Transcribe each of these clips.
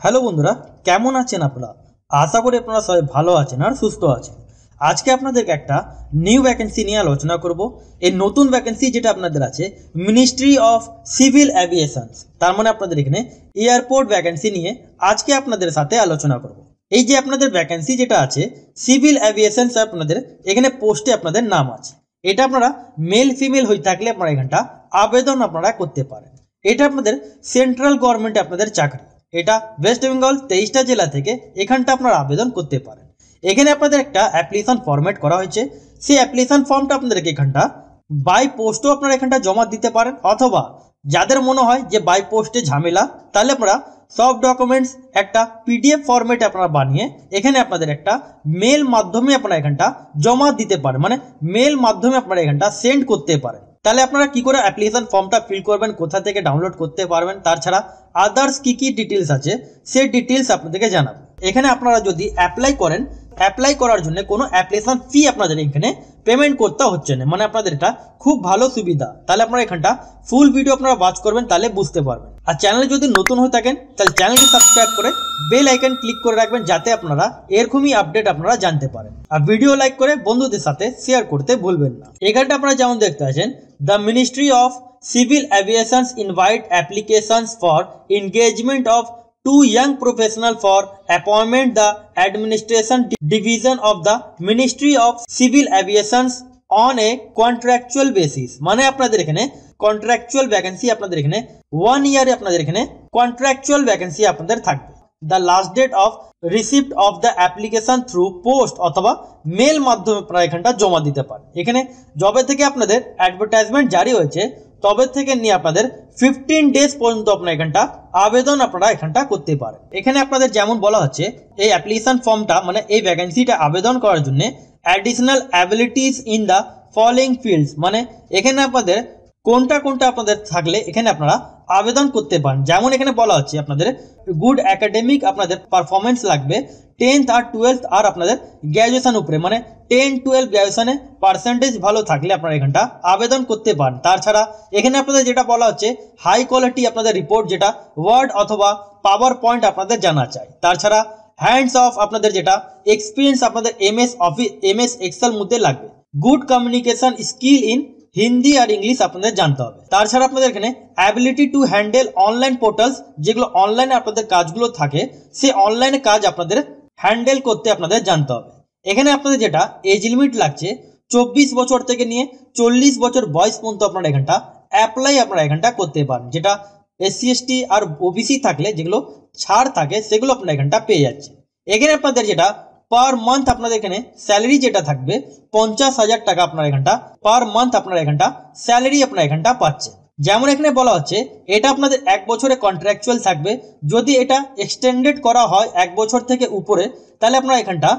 Hello বন্ধুরা, কেমন আছেন আপনারা? আশা করি আপনারা সবাই ভালো আছেন আর সুস্থ আছেন। আজকে আপনাদেরকে একটা নিউ ভ্যাকেন্সি নিয়ে আলোচনা করব। এই নতুন ভ্যাকেন্সি যেটা আপনাদের আছে মিনিস্ট্রি অফ সিভিল অ্যাভিয়েশনস, তার মানে আপনাদের এখানে এয়ারপোর্ট ভ্যাকেন্সি নিয়ে আজকে আপনাদের সাথে আলোচনা করব। এই যে আপনাদের ভ্যাকেন্সি যেটা আছে সিভিল অ্যাভিয়েশনস, আপনাদের এখানে পোস্টে আপনাদের নাম আছে। এটা আপনারা মেল ফিমেল হয়ে থাকলে আপনারা এখানটা আবেদন আপনারা করতে পারেন। এটা আপনাদের সেন্ট্রাল গভর্নমেন্টে আপনাদের চাকরি। এটা ওয়েস্ট বেঙ্গল 23টা জেলা থেকে এখানটা আপনারা আবেদন করতে পারেন। এখানে আপনাদের একটা অ্যাপ্লিকেশন ফরম্যাট করা হয়েছে। সেই অ্যাপ্লিকেশন ফর্মটা আপনাদেরকে এখানটা বাই পোস্টও আপনারা এখানটা জমা দিতে পারেন, অথবা যাদের মনে হয় যে বাই পোস্টে ঝামেলা, তাহলে আপনারা সব ডকুমেন্টস একটা পিডিএফ ফরম্যাটে আপনারা বানিয়ে এখানে আপনাদের একটা মেল মাধ্যমে আপনারা এখানটা জমা দিতে পারেন, মানে মেল মাধ্যমে আপনারা এখানটা সেন্ড করতে পারেন। তাহলে আপনারা কি করে অ্যাপ্লিকেশন ফর্মটা ফিল করবেন, কোথা থেকে ডাউনলোড করতে পারবেন, তাছাড়া আদার্স কি কি ডিটেলস আছে সেই ডিটেলস আপনাদেরকে জানাবো। এখানে আপনারা যদি অ্যাপ্লাই করেন, অ্যাপ্লাই করার জন্য কোনো অ্যাপ্লিকেশন ফি আপনাদের এখানে পেমেন্ট করতে হচ্ছে না, মানে আপনাদের এটা খুব ভালো সুবিধা। তাহলে আপনারা এখানটা ফুল ভিডিও আপনারা ওয়াচ করবেন, তাহলে বুঝতে পারবেন। আর চ্যানেলে যদি নতুন হয়ে থাকেন তাহলে চ্যানেলকে সাবস্ক্রাইব করে বেল আইকন ক্লিক করে রাখবেন, যাতে আপনারা এরকমই আপডেট আপনারা জানতে পারেন। আর ভিডিও লাইক করে বন্ধুদের সাথে শেয়ার করতে ভুলবেন না। এখানটা আপনারা যেমন দেখতে পাচ্ছেন, the ministry of civil aviations invite applications for engagement of two young professionals for appointment the administration division of the Ministry of Civil Aviation on a contractual basis। মানে আপনাদের এখানে কন্ট্রাকচুয়াল ভ্যাকেন্সি আপনাদের এখানে 1 ইয়ারে আপনাদের এখানে কন্ট্রাকচুয়াল ভ্যাকেন্সি আপনাদের থাকবে। The last date of receipt of the application through post অথবা মেল মাধ্যমে আপনারা এখানটা জমা দিতে পারেন। এখানে জবে থেকে আপনাদের অ্যাডভার্টাইজমেন্ট জারি হয়েছে তবে থেকে নিয়ে আপনাদের 15 ডেজ পর্যন্ত আপনার এখানটা আবেদন আপনারা এখানটা করতে পারেন। এখানে আপনাদের যেমন বলা হচ্ছে এই অ্যাপ্লিকেশন ফর্মটা মানে এই ভ্যাকেন্সিটা আবেদন করার জন্য additional abilities in the following fields, মানে এখানে আপনাদের কোনটা কোনটা আপনাদের থাকলে এখানে আপনারা আবেদন করতে পারেন। যেমন এখানে বলা হচ্ছে আপনাদের গুড একাডেমিক আপনাদের পারফরমেন্স লাগবে, 10th আর 12th আর আপনাদের গ্র্যাজুয়েশন উপরে, মানে 10-12 গ্র্যাজুয়েশনে পার্সেন্টেজ ভালো থাকলে আপনারা এখানটা আবেদন করতে পারেন। তাছাড়া এখানে আপনাদের যেটা বলা হচ্ছে হাই কোয়ালিটি আপনাদের রিপোর্ট, যেটা ওয়ার্ড অথবা পাওয়ার পয়েন্ট আপনাদের জানা চাই। তাছাড়া হ্যান্ডস অফ আপনাদের যেটা এক্সপিরিয়েন্স আপনাদের এমএস এক্সেল মধ্যে লাগবে। Good communication skill in Hindi আর ইংলিশ আপনাদের জানতে হবে। তাছাড়া আপনাদের এখানে ability to handle online portals, যেগুলো অনলাইনে আপনাদের কাজগুলো থাকে সেই অনলাইনে কাজ আপনাদের হ্যান্ডেল করতে আপনাদের জানতে হবে। এখানে আপনাদের যেটা এজ লিমিট লাগছে 24 বছর থেকে নিয়ে 40 বছর বয়স পর্যন্ত আপনারা এখানটা অ্যাপ্লাই আপনারা এখানটা করতে পারেন। যেটা SC ST আর OBC থাকলে যেগুলো ছাড় থাকে সেগুলো আপনারা এখানটা পেয়ে যাচ্ছে। এখানে আপনাদের যেটা পার মান্থ আপনাদের এখানে স্যালারি যেটা থাকবে 50,000 টাকা আপনার এখানটা পার মান্থ আপনারা এখানটা স্যালারি আপনারা এখানটা পাচ্ছেন। যেমন এখানে বলা হচ্ছে এটা আপনাদের 1 বছরে কন্ট্রাকচুয়াল থাকবে। যদি এটা এক্সটেন্ডেড করা হয় 1 বছর থেকে উপরে, তাহলে আপনারা এখানটা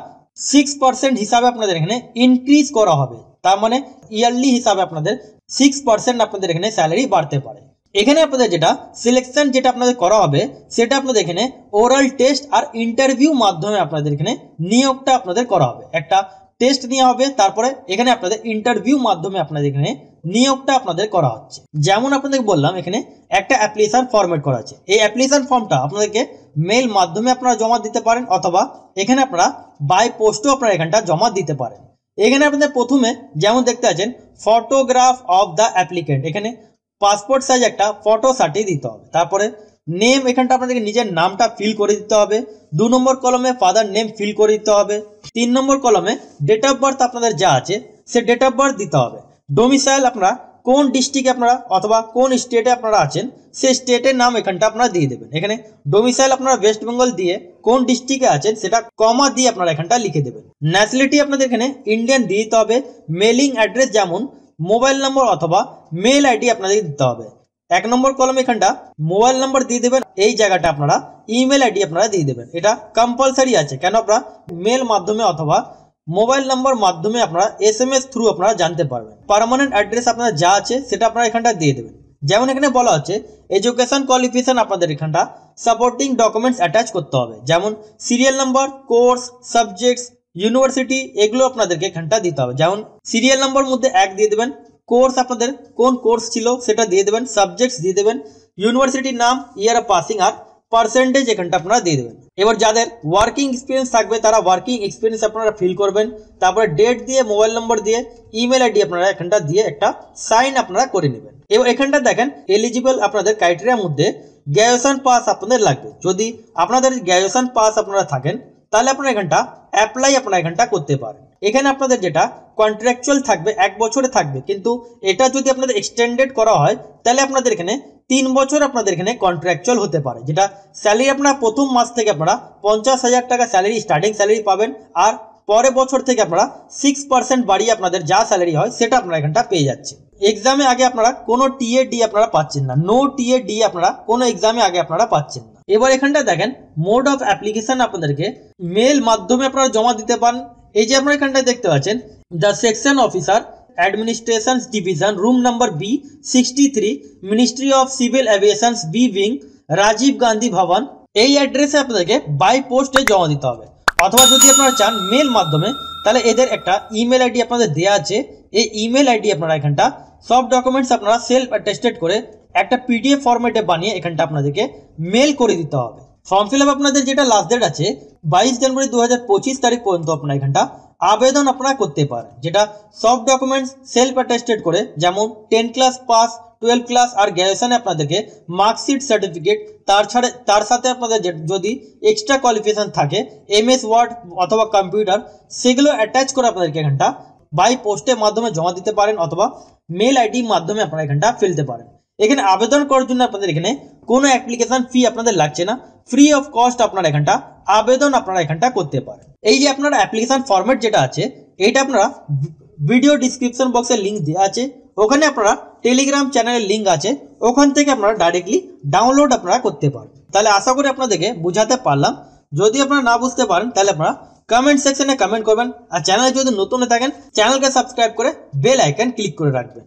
6% হিসাবে আপনাদের এখানে ইনক্রিজ করা হবে। তার মানে ইয়ারলি হিসাবে আপনাদের 6% আপনাদের এখানে স্যালারি বাড়তে পারে। এখানে আপনাদের যেটা সিলেকশন যেটা আপনাদের করা হবে সেটা আপনাদের এখানে ওরাল টেস্ট আর ইন্টারভিউ মাধ্যমে আপনাদের এখানে নিয়োগটা আপনাদের করা হবে। একটা টেস্ট নেওয়া হবে, তারপরে এখানে আপনাদের ইন্টারভিউ মাধ্যমে আপনাদের এখানে নিয়োগটা আপনাদের করা হচ্ছে। যেমন আপনাদের বললাম এখানে একটা অ্যাপ্লিকেশন ফরম্যাট করা আছে। এই অ্যাপ্লিকেশন ফর্মটা আপনাদেরকে মেল মাধ্যমে আপনারা জমা দিতে পারেন, অথবা এখানে আপনারা বাই পোস্টও আপনারা এখানটা জমা দিতে পারেন। এখানে আপনাদের প্রথমে যেমন দেখতে পাচ্ছেন ফটোগ্রাফ অফ দ্য অ্যাপ্লিকেন্ট, এখানে পাসপোর্ট সাইজ একটা ফটো সার্টি দিতে হবে। তারপরে নেম, এখানটা আপনাদেরকে নিজের নামটা ফিল করে দিতে হবে। 2 নম্বর কলমে ফাদার নেম ফিল করে দিতে হবে। 3 নম্বর কলমে ডেট অফ বার্থ আপনাদের যা আছে সে ডেট অফ বার্থ দিতে হবে। ডোমিসাইল আপনারা কোন ডিস্ট্রিক্টে আপনারা অথবা কোন স্টেটে আপনারা আছেন সেই স্টেটের নাম এখানটা আপনারা দিয়ে দেবেন। এখানে ডোমিসাইল আপনারা ওয়েস্ট বেঙ্গল দিয়ে কোন ডিস্ট্রিক্টে আছেন সেটা কমা দিয়ে আপনারা এখানটা লিখে দেবেন। ন্যাশনালিটি আপনাদের এখানে ইন্ডিয়ান দিয়ে দিতে হবে। মেলিং অ্যাড্রেস যেমন মোবাইল নম্বর অথবা মেল আইডি আপনাদের দিতে হবে। 1 নম্বর কলমে এখানটা মোবাইল নাম্বার দিয়ে দেবেন, এই জায়গাটা আপনারা ইমেল আইডি আপনারা দিয়ে দেবেন। এটা কম্পালসারি আছে, কেন আপনারা মেল মাধ্যমে অথবা মোবাইল নাম্বার মাধ্যমে আপনারা SMS থ্রু আপনারা জানতে পারবেন। পার্মানেন্ট অ্যাড্রেস আপনারা যা আছে সেটা আপনারা এখানটা দিয়ে দেবেন। যেমন এখানে বলা হচ্ছে এডুকেশন কোয়ালিফিকেশন আপনাদের এখানটা সাপোর্টিং ডকুমেন্টস অ্যাটাচ করতে হবে। যেমন serial number, course, subjects, university, এগুলো আপনাদেরকে এখানটা দিতে হবে। যেমন সিরিয়াল নাম্বার মধ্যে 1 দিয়ে দেবেন, কোর্স আপনাদের কোন কোর্স ছিল সেটা দিয়ে দেবেন, সাবজেক্টস দিয়ে দেবেন, ইউনিভার্সিটির নাম, ইয়ার অফ পাসিং আর পার্সেন্টেজ এখানটা আপনারা দিয়ে দেবেন। এবার যাদের ওয়ার্কিং এক্সপিরিয়েন্স থাকবে তারা ওয়ার্কিং এক্সপিরিয়েন্স আপনারা ফিল করবেন, তারপরে ডেট দিয়ে, মোবাইল নম্বর দিয়ে, ইমেল আইডি আপনারা এখানটা দিয়ে একটা সাইন আপনারা করে নেবেন। এবার এখানটা দেখেন এলিজিবল আপনাদের ক্রাইটেরিয়ার মধ্যে গ্র্যাজুয়েশন পাস আপনাদের লাগবে। যদি আপনাদের গ্র্যাজুয়েশন পাস আপনারা থাকেন তাহলে আপনারা এখানটা অ্যাপ্লাই আপনারা এখানটা করতে পারেন। এখানে আপনাদের যেটা কন্ট্রাকচুয়াল থাকবে 1 বছরে থাকবে, কিন্তু এটা যদি আপনাদের এক্সটেন্ডেড করা হয় তাহলে আপনাদের এখানে 3 বছর আপনাদের এখানে কন্ট্রাকচুয়াল হতে পারে। যেটা স্যালারি আপনারা প্রথম মাস থেকে আপনারা 50,000 টাকা স্যালারি স্টার্টিং স্যালারি পাবেন, আর পরের বছর থেকে আপনারা 6% বাড়িয়ে আপনাদের যা স্যালারি হয় সেটা আপনারা এখানটা পেয়ে যাচ্ছে। এক্সামে আগে আপনারা কোনো টিএ ডি আপনারা পাচ্ছেন না, নো টিএ ডি আপনারা কোনো এক্সামে আগে আপনারা পাচ্ছেন না। এবার এখানটা দেখেন মোড অফ অ্যাপ্লিকেশন আপনাদেরকে মেল মাধ্যমে আপনারা জমা দিতে পারেন। এই যে আপনারা এখানটায় দেখতে পাচ্ছেন the section officer administration division, room number B63, ministry of civil aviation, B wing, Rajiv Gandhi Bhavan. এই অ্যাড্রেসে আপনাদেরকে বাই পোস্টে জমা দিতে হবে, অথবা যদি আপনারা চান মেল মাধ্যমে তাহলে এদের একটা ইমেল আইডি আপনাদের দেওয়া আছে। এই ইমেল আইডি আপনারা এখানটা সব ডকুমেন্টস আপনারা সেলফ অ্যাটেস্টেড করে একটা পিডিএফ ফরম্যাটে বানিয়ে এখানটা আপনাদেরকে মেল করে দিতে হবে। ফর্ম ফিল আপ আপনাদের যেটা লাস্ট ডেট আছে 22 জানুয়ারি 2025 তারিখ পর্যন্ত আপনারা এখানটা আবেদন আপনারা করতে পারেন, যেটা সব ডকুমেন্টস সেলফ অ্যাটেস্টেড করে, যেমন 10 ক্লাস পাস, 12 ক্লাস আর গ্র্যাজুয়েশনে আপনাদেরকে মার্কশিট সার্টিফিকেট, তার সাথে আপনাদের যদি এক্সট্রা কোয়ালিফিকেশন থাকে MS ওয়ার্ড অথবা কম্পিউটার, সেগুলো অ্যাটাচ করে আপনাদেরকে এখানটা বাই পোস্টের মাধ্যমে জমা দিতে পারেন, অথবা মেল আইডির মাধ্যমে আপনারা এখানটা ফেলতে পারেন। এখানে আবেদন করার জন্য আপনাদের এখানে কোনো অ্যাপ্লিকেশন ফি আপনাদের লাগছে না, ফ্রি অফ কস্ট আপনারা এখানটা আবেদন আপনারা এখানটা করতে পারেন। এই যে আপনারা অ্যাপ্লিকেশন ফরম্যাট যেটা আছে এটা আপনারা ভিডিও ডিসক্রিপশন বক্সে লিঙ্ক দেওয়া আছে, ওখানে আপনারা টেলিগ্রাম চ্যানেলের লিঙ্ক আছে, ওখান থেকে আপনারা ডাইরেক্টলি ডাউনলোড আপনারা করতে পারেন। তাহলে আশা করি আপনাদেরকে বুঝাতে পারলাম। যদি আপনারা না বুঝতে পারেন তাহলে আপনারা কমেন্ট সেকশনে কমেন্ট করবেন, আর চ্যানেলে যদি নতুন হয়ে থাকেন চ্যানেলকে সাবস্ক্রাইব করে বেল আইকন ক্লিক করে রাখবেন।